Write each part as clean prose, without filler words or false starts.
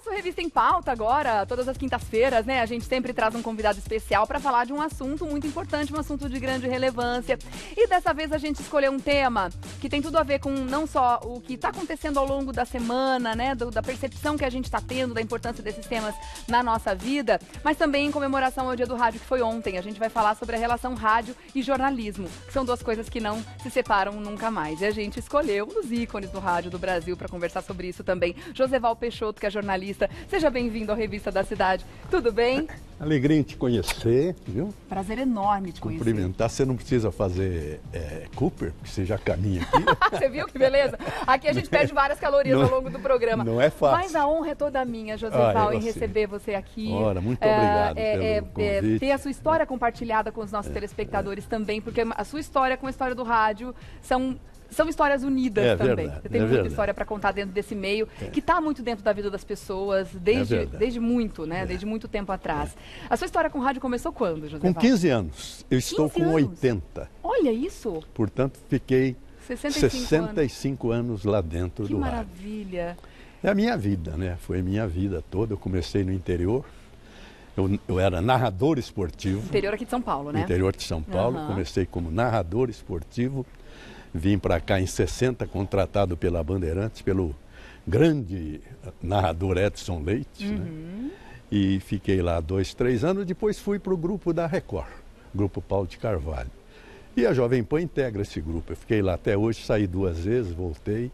nosso Revista em Pauta agora, todas as quintas-feiras, né? A gente sempre traz um convidado especial para falar de um assunto muito importante, um assunto de grande relevância. E dessa vez a gente escolheu um tema que tem tudo a ver com não só o que está acontecendo ao longo da semana, né? Da percepção que a gente está tendo da importância desses temas na nossa vida, mas também em comemoração ao Dia do Rádio, que foi ontem. A gente vai falar sobre a relação rádio e jornalismo, que são duas coisas que não se separam nunca mais. E a gente escolheu um dos ícones do rádio do Brasil para conversar sobre isso também. Joseval Peixoto, que é jornalista. Seja bem-vindo à Revista da Cidade. Tudo bem? Alegria em te conhecer, viu? Prazer enorme te conhecer. Cumprimentar. Você não precisa fazer Cooper, porque você já caminha aqui. Você viu que beleza? Aqui a gente perde várias calorias ao longo do programa. Não é fácil. Mas a honra é toda minha, Joseval, em receber você aqui. Ora, muito obrigado pelo convite. Ter a sua história compartilhada com os nossos telespectadores também, porque a sua história com a história do rádio são histórias unidas também. Verdade, você tem muita história para contar dentro desse meio, que está muito dentro da vida das pessoas, desde muito, né? Desde muito tempo atrás. A sua história com o rádio começou quando, Joseval? Com 15 anos. Eu estou com 80. Olha isso! Portanto, fiquei 65 anos lá dentro do rádio. Que maravilha! É a minha vida, né? Foi a minha vida toda. Eu comecei no interior. Eu era narrador esportivo. Interior aqui de São Paulo, né? Interior de São Paulo. Comecei como narrador esportivo. Vim para cá em 60, contratado pela Bandeirantes, pelo grande narrador Edson Leite. Né? E fiquei lá 2, 3 anos. Depois fui para o grupo da Record, Grupo Paulo de Carvalho. E a Jovem Pan integra esse grupo. Eu fiquei lá até hoje, saí 2 vezes, voltei.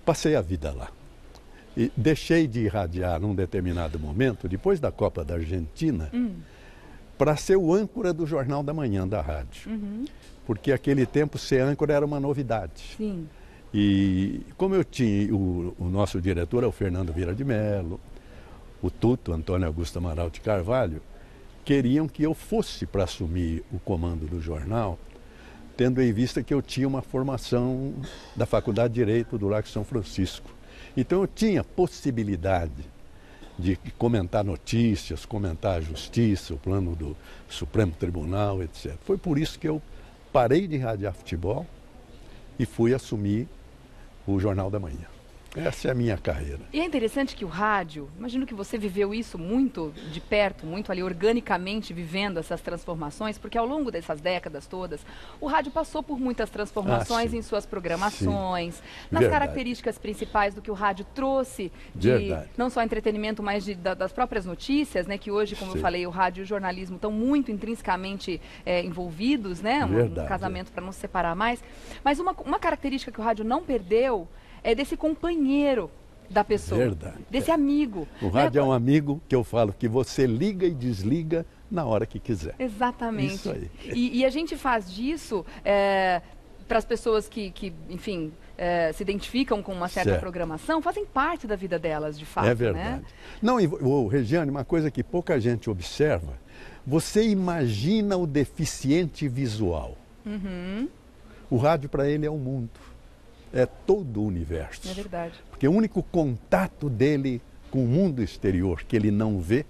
Passei a vida lá. E deixei de irradiar num determinado momento, depois da Copa da Argentina, para ser o âncora do Jornal da Manhã da rádio. Porque naquele tempo ser âncora era uma novidade. Sim. E como eu tinha, o nosso diretor é o Fernando Vieira de Mello, o Tuto, Antônio Augusto Amaral de Carvalho, queriam que eu fosse para assumir o comando do jornal, tendo em vista que eu tinha uma formação da Faculdade de Direito do Largo São Francisco. Então eu tinha possibilidade de comentar notícias, comentar a justiça, o plano do Supremo Tribunal, etc. Foi por isso que eu parei de irradiar futebol e fui assumir o Jornal da Manhã. Essa é a minha carreira. E é interessante que o rádio, imagino que você viveu isso muito de perto, muito ali organicamente vivendo essas transformações, porque ao longo dessas décadas todas, o rádio passou por muitas transformações em suas programações, nas características principais do que o rádio trouxe, de não só entretenimento, mas das próprias notícias, né? Que hoje, como eu falei, o rádio e o jornalismo estão muito intrinsecamente envolvidos, né? Um casamento para não se separar mais. Mas uma característica que o rádio não perdeu é desse companheiro da pessoa, desse amigo. O rádio é um amigo que eu falo que você liga e desliga na hora que quiser. Exatamente. Isso aí. E a gente faz disso para as pessoas que enfim, se identificam com uma certa programação, fazem parte da vida delas, de fato. É verdade. Né? Não, Regiane, uma coisa que pouca gente observa, você imagina o deficiente visual. O rádio para ele é o mundo. É todo o universo. É verdade. Porque o único contato dele com o mundo exterior que ele não vê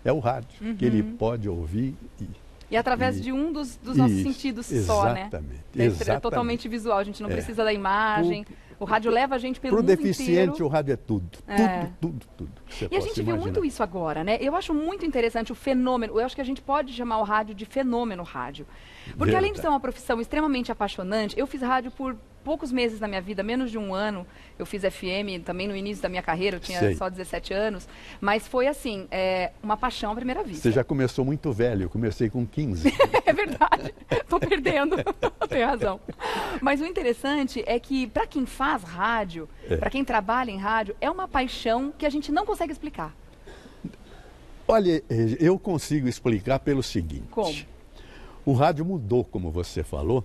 é o rádio, que ele pode ouvir. E através de um dos nossos sentidos só, né? Exatamente. É totalmente visual, a gente não precisa da imagem. O rádio leva a gente pelo mundo inteiro. Para o deficiente, o rádio é tudo. Tudo. E a gente viu muito isso agora, né? Eu acho muito interessante o fenômeno. Eu acho que a gente pode chamar o rádio de fenômeno rádio. Porque além de ser uma profissão extremamente apaixonante, eu fiz rádio por poucos meses na minha vida, menos de 1 ano. Eu fiz FM também no início da minha carreira, eu tinha só 17 anos. Mas foi assim, uma paixão à primeira vista. Você já começou muito velho, eu comecei com 15. É verdade, estou perdendo, tem razão. Mas o interessante é que para quem faz rádio, para quem trabalha em rádio, é uma paixão que a gente não consegue explicar. Olha, eu consigo explicar pelo seguinte. Como? O rádio mudou, como você falou.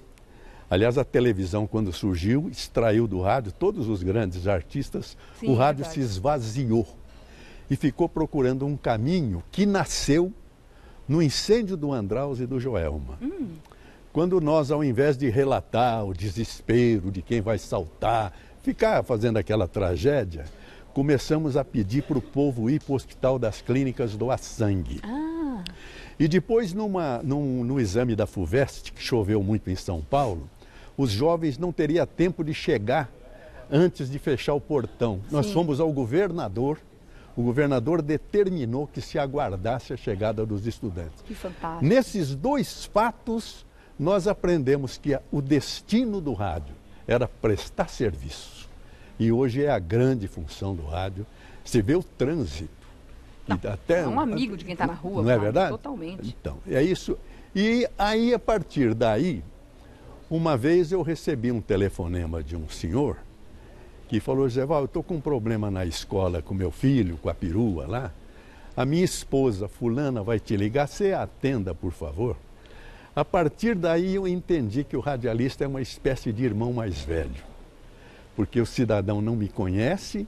Aliás, a televisão, quando surgiu, extraiu do rádio todos os grandes artistas. O rádio se esvaziou e ficou procurando um caminho que nasceu no incêndio do Andraus e do Joelma. Quando nós, ao invés de relatar o desespero de quem vai saltar, ficar fazendo aquela tragédia, começamos a pedir para o povo ir para o Hospital das Clínicas doar sangue. E depois, no exame da FUVEST, que choveu muito em São Paulo, os jovens não teriam tempo de chegar antes de fechar o portão. Nós fomos ao governador, o governador determinou que se aguardasse a chegada dos estudantes. Que fantástico. Nesses dois fatos, nós aprendemos que o destino do rádio era prestar serviço. E hoje é a grande função do rádio. Você vê o trânsito. É um amigo de quem está na rua. Não é verdade? Totalmente. Então, é isso. E aí, a partir daí, uma vez eu recebi um telefonema de um senhor que falou: José Val, eu estou com um problema na escola com meu filho, com a perua lá. A minha esposa fulana vai te ligar, você atenda, por favor. A partir daí eu entendi que o radialista é uma espécie de irmão mais velho. Porque o cidadão não me conhece,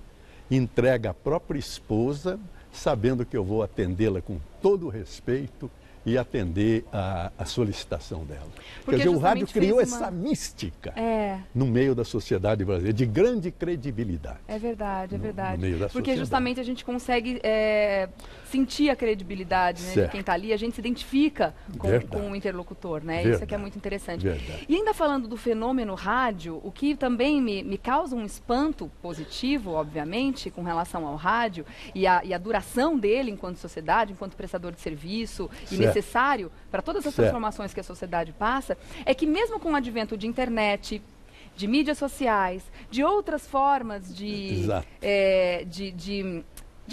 entrega a própria esposa, sabendo que eu vou atendê-la com todo o respeito e atender a solicitação dela. Porque quer dizer, o rádio criou essa mística no meio da sociedade brasileira, de grande credibilidade. É verdade, é verdade. No meio da porque sociedade. justamente a gente consegue sentir a credibilidade, né, de quem está ali, a gente se identifica com o interlocutor, né? Isso é que é muito interessante. Verdade. E ainda falando do fenômeno rádio, o que também me causa um espanto positivo, obviamente, com relação ao rádio e a duração dele enquanto sociedade, enquanto prestador de serviço e necessário para todas as transformações que a sociedade passa, é que mesmo com o advento de internet, de mídias sociais, de outras formas de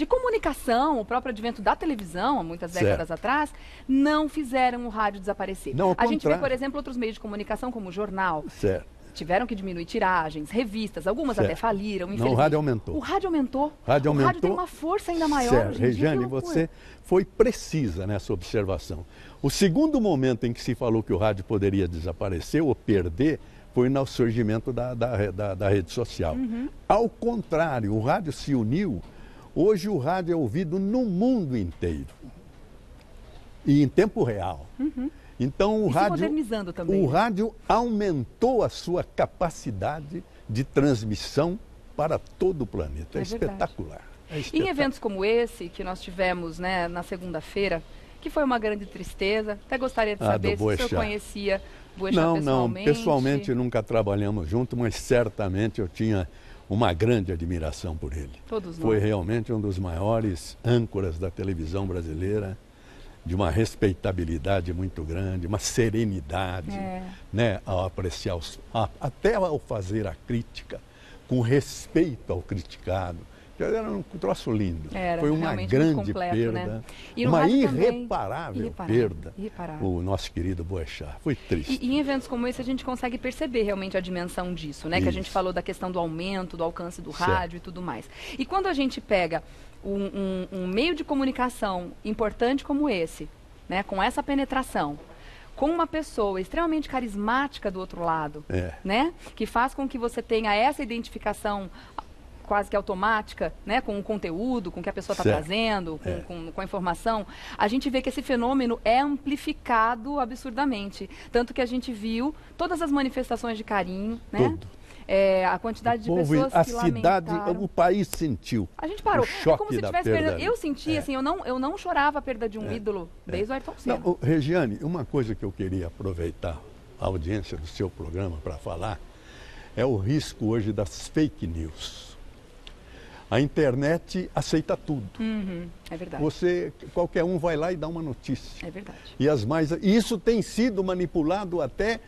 comunicação, o próprio advento da televisão, há muitas décadas atrás, não fizeram o rádio desaparecer. Não, a gente vê, por exemplo, outros meios de comunicação, como o jornal. Tiveram que diminuir tiragens, revistas, algumas até faliram. Não, o rádio aumentou. O rádio aumentou. O rádio tem uma força ainda maior. Regiane, você foi precisa nessa observação. O segundo momento em que se falou que o rádio poderia desaparecer ou perder foi no surgimento da rede social. Ao contrário, o rádio se uniu. Hoje o rádio é ouvido no mundo inteiro. E em tempo real. Então modernizando também. O rádio aumentou a sua capacidade de transmissão para todo o planeta. É espetacular. Em eventos como esse, que nós tivemos, né, na segunda-feira, que foi uma grande tristeza, até gostaria de saber se o senhor conhecia Boechat pessoalmente. Não, pessoalmente nunca trabalhamos juntos, mas certamente eu tinha uma grande admiração por ele. Todos nós. Foi realmente um dos maiores âncoras da televisão brasileira, de uma respeitabilidade muito grande, uma serenidade, né, ao apreciar, até ao fazer a crítica, com respeito ao criticado. Era um troço lindo. Foi uma grande completo, perda, né? Uma irreparável perda, o nosso querido Boechat. Foi triste. E em eventos como esse a gente consegue perceber realmente a dimensão disso, né? Que a gente falou da questão do aumento, do alcance do rádio e tudo mais. E quando a gente pega um meio de comunicação importante como esse, né? Com essa penetração, com uma pessoa extremamente carismática do outro lado, né? Que faz com que você tenha essa identificação quase que automática, né, com o conteúdo, com o que a pessoa está trazendo, com a informação, a gente vê que esse fenômeno é amplificado absurdamente. Tanto que a gente viu todas as manifestações de carinho, né? A quantidade de pessoas que lamentaram. O país sentiu. A gente parou. O choque como se tivesse perdendo. Eu senti, assim, eu não chorava a perda de um ídolo desde o Ayrton Senna. Não, Regiane, uma coisa que eu queria aproveitar a audiência do seu programa para falar é o risco hoje das fake news. A internet aceita tudo. É verdade. Qualquer um vai lá e dá uma notícia. É verdade. E isso tem sido manipulado até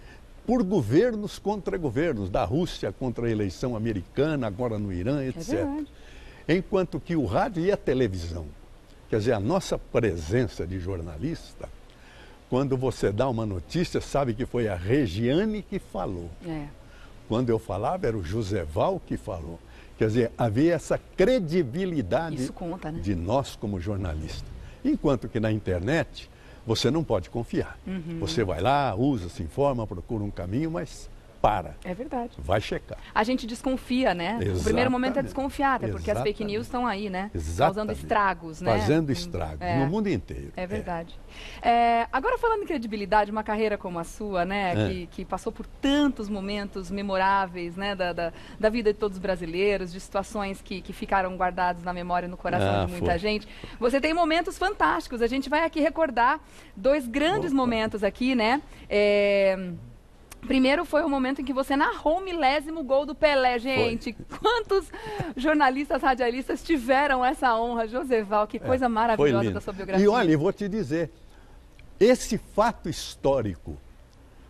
por governos contra governos, da Rússia contra a eleição americana, agora no Irã, etc. É verdade. Enquanto que o rádio e a televisão, quer dizer, a nossa presença de jornalista, quando você dá uma notícia, sabe que foi a Regiane que falou. Quando eu falava, era o Joseval que falou. Quer dizer, havia essa credibilidade de nós como jornalistas. Enquanto que na internet, você não pode confiar. Você vai lá, usa, se informa, procura um caminho, mas para. É verdade. Vai checar. A gente desconfia, né? O primeiro momento é desconfiar, até porque as fake news estão aí, né? Causando estragos, né? Fazendo estragos no mundo inteiro. É verdade. Agora, falando em credibilidade, uma carreira como a sua, né? Que passou por tantos momentos memoráveis, né? Da vida de todos os brasileiros, de situações que ficaram guardadas na memória e no coração de muita gente. Você tem momentos fantásticos. A gente vai aqui recordar dois grandes momentos aqui, né? Primeiro foi o momento em que você narrou o 1000º gol do Pelé, gente. Foi. Quantos jornalistas, radialistas tiveram essa honra? Joseval, que coisa maravilhosa da sua biografia. E olha, vou te dizer, esse fato histórico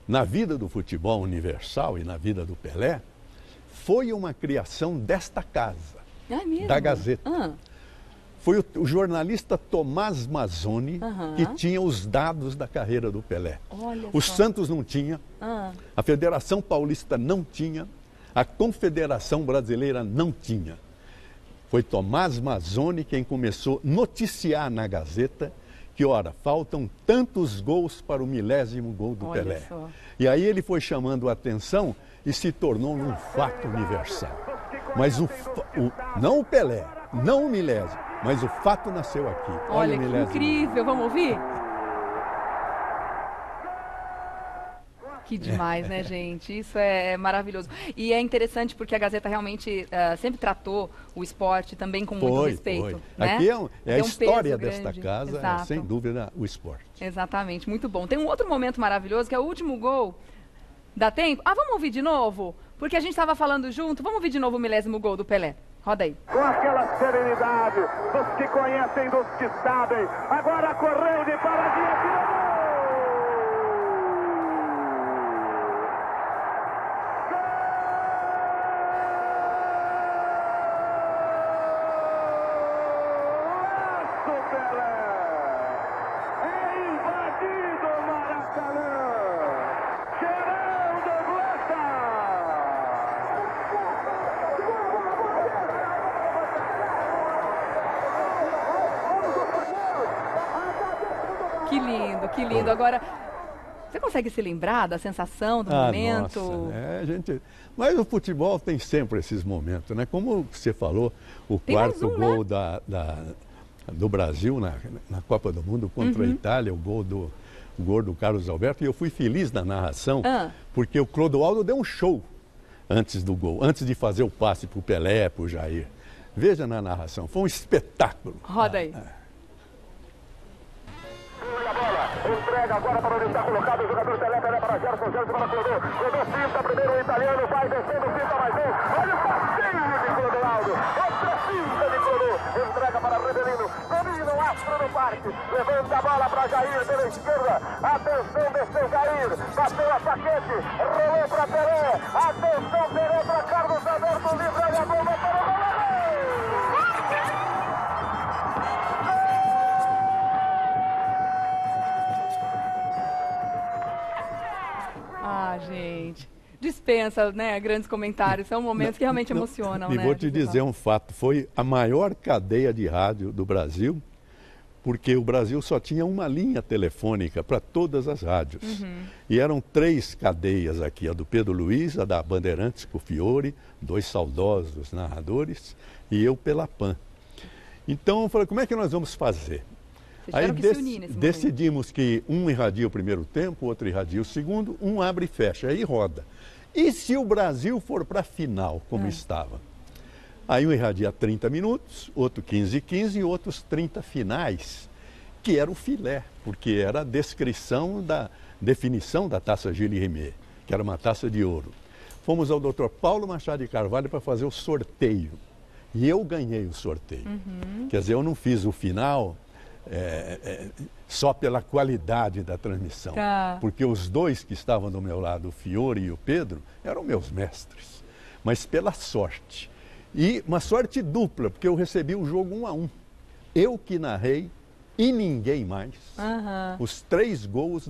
na vida do futebol universal e na vida do Pelé foi uma criação desta casa, da Gazeta. Foi o jornalista Tomás Mazzoni que tinha os dados da carreira do Pelé. O Santos não tinha, a Federação Paulista não tinha, a Confederação Brasileira não tinha. Foi Tomás Mazzoni quem começou a noticiar na Gazeta que, ora, faltam tantos gols para o 1000º gol do Pelé. E aí ele foi chamando a atenção e se tornou um fato universal. Mas não o Pelé, não o 1000º. Mas o fato nasceu aqui. Olha que incrível, vamos ouvir? Que demais, né, gente? Isso é maravilhoso. E é interessante porque a Gazeta realmente sempre tratou o esporte também com muito respeito. Né? Aqui é a história desta casa, sem dúvida, o esporte. Exatamente, muito bom. Tem um outro momento maravilhoso que é o último gol. Dá tempo? Vamos ouvir de novo? Porque a gente estava falando junto. Vamos ouvir de novo o 1000º gol do Pelé. Roda aí. Com aquela serenidade dos que conhecem, dos que sabem. Agora correu de paradinha, tirou. Que lindo. Agora, você consegue se lembrar da sensação, do momento? Nossa, mas o futebol tem sempre esses momentos, né? Como você falou, o quarto gol do Brasil na Copa do Mundo contra a Itália, o gol do Carlos Alberto, e eu fui feliz na narração, porque o Clodoaldo deu um show antes do gol, antes de fazer o passe para o Pelé, para o Jair. Veja na narração, foi um espetáculo. Roda aí. Entrega agora para onde está colocado o jogador Pelé para Gerson para Clodô. Clodô finta primeiro o italiano, vai descendo, finta mais um. Olha o passeio de Clodoaldo. Outra finta de Clodô. Entrega para Rebelino. Domina o astro do parque. Levanta a bola para Jair pela esquerda. Atenção, desceu Jair. Bateu a Paquete. Rolou para Pelé. Atenção, Pelé para Carlos Alberto. Livre a bomba para o goleiro. Gente, dispensa, né, grandes comentários, são momentos que realmente emocionam, e né? Vou te dizer um fato, foi a maior cadeia de rádio do Brasil, porque o Brasil só tinha uma linha telefônica para todas as rádios. E eram 3 cadeias aqui, a do Pedro Luiz, a da Bandeirantes com o Fiore, 2 saudosos narradores, e eu pela PAN. Então eu falei, como é que nós vamos fazer? Aí decidimos que um irradia o primeiro tempo, outro irradia o segundo, um abre e fecha, aí roda. E se o Brasil for para a final, como estava? Aí um irradia 30 minutos, outro 15 e 15 e outros 30 finais, que era o filé, porque era a definição da taça Gilles Rimet, que era uma taça de ouro. Fomos ao Dr. Paulo Machado de Carvalho para fazer o sorteio. E eu ganhei o sorteio. Quer dizer, eu não fiz o final só pela qualidade da transmissão. Porque os 2 que estavam do meu lado, o Fiore e o Pedro, eram meus mestres. Mas pela sorte. E uma sorte dupla, porque eu recebi o jogo 1-1. Eu que narrei e ninguém mais. Os 3 gols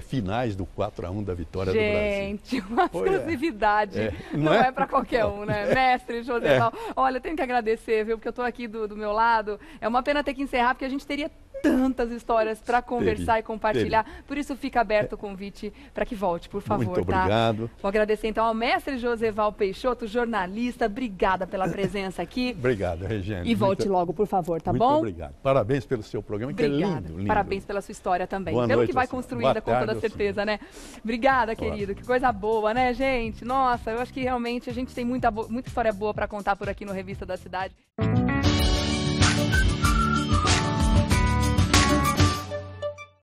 finais do 4-1 da vitória do Brasil. Gente, uma exclusividade. Não é para qualquer um, né? Mestre Joseval. Olha, eu tenho que agradecer, viu? Porque eu estou aqui do meu lado. É uma pena ter que encerrar, porque a gente teria tantas histórias para conversar e compartilhar. Por isso fica aberto o convite para que volte, por favor. Muito obrigado. Vou agradecer então ao mestre Joseval Peixoto, jornalista. Obrigada pela presença aqui. Obrigado, Regiane. E volte logo, por favor, tá bom? Muito obrigado. Parabéns pelo seu programa, que é lindo, lindo. Parabéns pela sua história também. Boa pelo noite, que vai construindo, com toda certeza, né? Obrigada, querido. Que coisa boa, né, gente? Nossa, eu acho que realmente a gente tem muita história boa para contar por aqui no Revista da Cidade.